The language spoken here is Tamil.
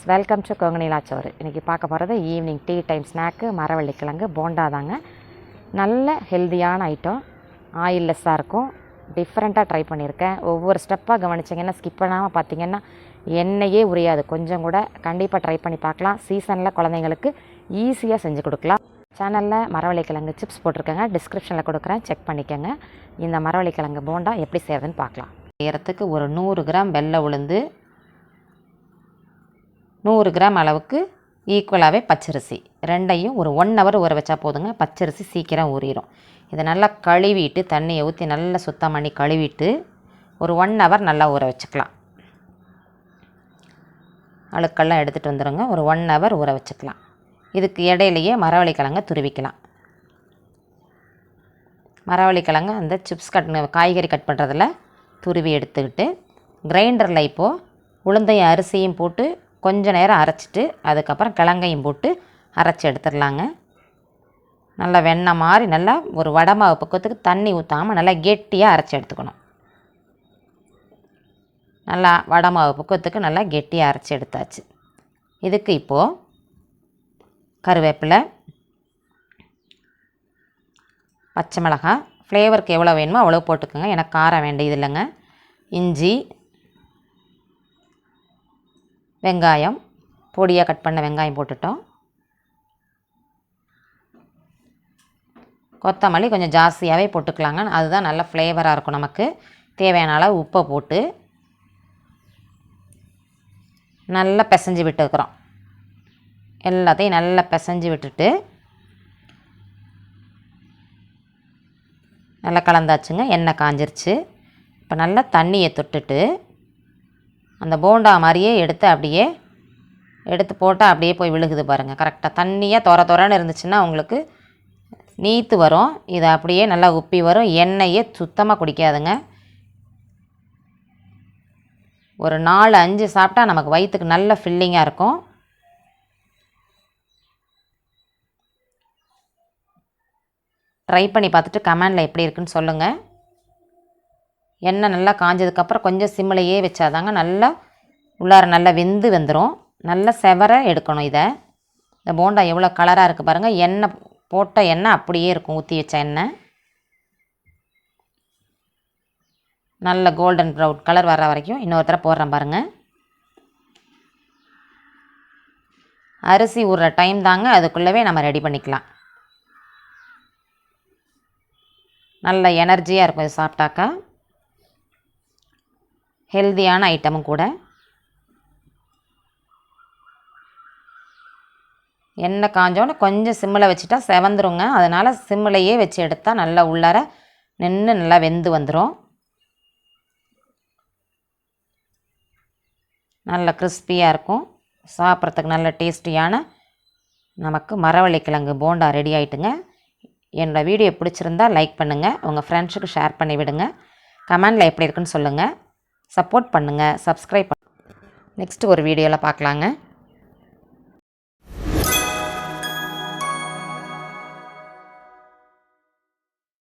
வெல்கம் டு கொங்கு நிலா சோறு. இன்றைக்கி பார்க்க போகிறது ஈவினிங் டீ டைம் ஸ்நாக்கு மரவள்ளி கிழங்கு போண்டா தாங்க. நல்ல ஹெல்த்தியான ஐட்டம், ஆயில்லெஸ்ஸாக இருக்கும். டிஃப்ரெண்ட்டாக ட்ரை பண்ணியிருக்கேன். ஒவ்வொரு ஸ்டெப்பாக கவனிச்சிங்கன்னா ஸ்கிப் பண்ணாமல் பார்த்திங்கன்னா எண்ணெயே உரியாது. கொஞ்சம் கூட கண்டிப்பாக ட்ரை பண்ணி பார்க்கலாம். சீசனில் குழந்தைங்களுக்கு ஈஸியாக செஞ்சு கொடுக்கலாம். சேனலில் மரவள்ளி கிழங்கு சிப்ஸ் போட்டிருக்கேங்க, டிஸ்கிரிப்ஷனில் கொடுக்குறேன், செக் பண்ணிக்கோங்க. இந்த மரவள்ளி கிழங்கு போண்டா எப்படி செய்கிறதுன்னு பார்க்கலாம். செய்கிறதுக்கு ஒரு 100 கிராம் வெள்ளை உளுந்து, 100 கிராம் அளவுக்கு ஈக்குவலாகவே பச்சரிசி, ரெண்டையும் ஒரு 1 ஹவர் ஊற வச்சா போதுங்க. பச்சரிசி சீக்கிரம் ஊறிடும். இதை நல்லா கழுவிட்டு தண்ணியை ஊற்றி நல்லா சுத்தம் பண்ணி கழுவிட்டு ஒரு 1 ஹவர் நல்லா ஊற வச்சுக்கலாம். அழுக்கெல்லாம் எடுத்துகிட்டு வந்துடுங்க. ஒரு 1 ஹவர் ஊற வச்சுக்கலாம். இதுக்கு இடையிலையே மரவள்ளி கிழங்கை துருவிக்கலாம். மரவள்ளி கிழங்கு அந்த சிப்ஸ் காய்கறி கட் பண்ணுறதில் துருவி எடுத்துக்கிட்டு கிரைண்டரில் இப்போது உளுந்தையும் அரிசியும் போட்டு கொஞ்சம் நேரம் அரைச்சிட்டு அதுக்கப்புறம் கிழங்கையும் போட்டு அரைச்சி எடுத்துடலாங்க. நல்லா வெண்ணெய் மாதிரி நல்லா ஒரு வடை மாவு பக்கத்துக்கு தண்ணி ஊற்றாமல் நல்லா கெட்டியாக அரைச்சி எடுத்துக்கணும். நல்லா வடை மாவு பக்கத்துக்கு நல்லா கெட்டியாக அரைச்சி எடுத்தாச்சு. இதுக்கு இப்போது கருவேப்பிலை, பச்சை மிளகாய், ஃப்ளேவருக்கு எவ்வளோ வேணுமோ அவ்வளோ போட்டுக்கோங்க. எனக்கு காரம் வேண்டியது இல்லைங்க. இஞ்சி, வெங்காயம், பொடியாக கட் பண்ண வெங்காயம் போட்டுட்டோம். கொத்தமல்லி கொஞ்சம் ஜாஸ்தியாகவே போட்டுக்கலாங்க, அதுதான் நல்ல ஃப்ளேவராக இருக்கும். நமக்கு தேவையான அளவு உப்பை போட்டு நல்லா பிசைஞ்சு விட்டுக்கிறோம். எல்லாத்தையும் நல்லா பிசைஞ்சு விட்டுட்டு நல்லா கலந்தாச்சுங்க. எண்ணெய் காஞ்சிருச்சு. இப்போ நல்லா தண்ணியை தொட்டுட்டு அந்த போண்டா மாதிரியே அப்படியே எடுத்து போட்டால் அப்படியே போய் விழுகுது பாருங்கள். கரெக்டாக தண்ணியாக தொரன்னு இருந்துச்சுன்னா உங்களுக்கு நீத்து வரும். இதை அப்படியே நல்லா உப்பி வரும். எண்ணெயே சுத்தமாக குடிக்காதுங்க. ஒரு 4-5 சாப்பிட்டா நமக்கு வயிற்றுக்கு நல்ல ஃபில்லிங்காக இருக்கும். ட்ரை பண்ணி பார்த்துட்டு கமெண்டில் எப்படி இருக்குன்னு சொல்லுங்கள். எண்ணெய் நல்லா காஞ்சதுக்கப்புறம் கொஞ்சம் சிம்மிலையே வச்சாதாங்க நல்லா உள்ளார நல்லா வெந்து வந்துடும். நல்லா செவர எடுக்கணும். இந்த போண்டா எவ்வளோ கலராக இருக்குது பாருங்கள். எண்ணெய் போட்ட எண்ணெய் அப்படியே இருக்கும், ஊற்றி வச்ச எண்ணெய். நல்ல கோல்டன் ப்ரவுன் கலர் வர வரைக்கும் இன்னொரு தடவை போடுறேன் பாருங்கள். அரிசி ஊறுற டைம் தாங்க, அதுக்குள்ளவே நம்ம ரெடி பண்ணிக்கலாம். நல்ல எனர்ஜியாக இருக்கும் இது சாப்பிட்டாக்கா. ஹெல்தியான ஐட்டமும் கூட. எண்ணெய் காஞ்சோன்னு கொஞ்சம் சிம்மில் வச்சுட்டா செவந்துருங்க. அதனால் சிம்மிலையே வச்சு எடுத்தால் நல்லா உள்ளார நின்று நல்லா வெந்து வந்துடும். நல்ல கிறிஸ்பியாக இருக்கும். சாப்பிட்றதுக்கு நல்ல டேஸ்டியான நமக்கு மரவள்ளி கிழங்கு போண்டா ரெடி ஆகிட்டுங்க. என்னோடய வீடியோ பிடிச்சிருந்தா லைக் பண்ணுங்கள், உங்கள் ஃப்ரெண்ட்ஸுக்கு ஷேர் பண்ணி விடுங்க. கமெண்டில் எப்படி இருக்குன்னு சொல்லுங்கள். சப்போர்ட் பண்ணுங்கள், சப்ஸ்கிரைப் பண்ணுங்கள். நெக்ஸ்ட்டு ஒரு வீடியோவில் பார்க்கலாங்க.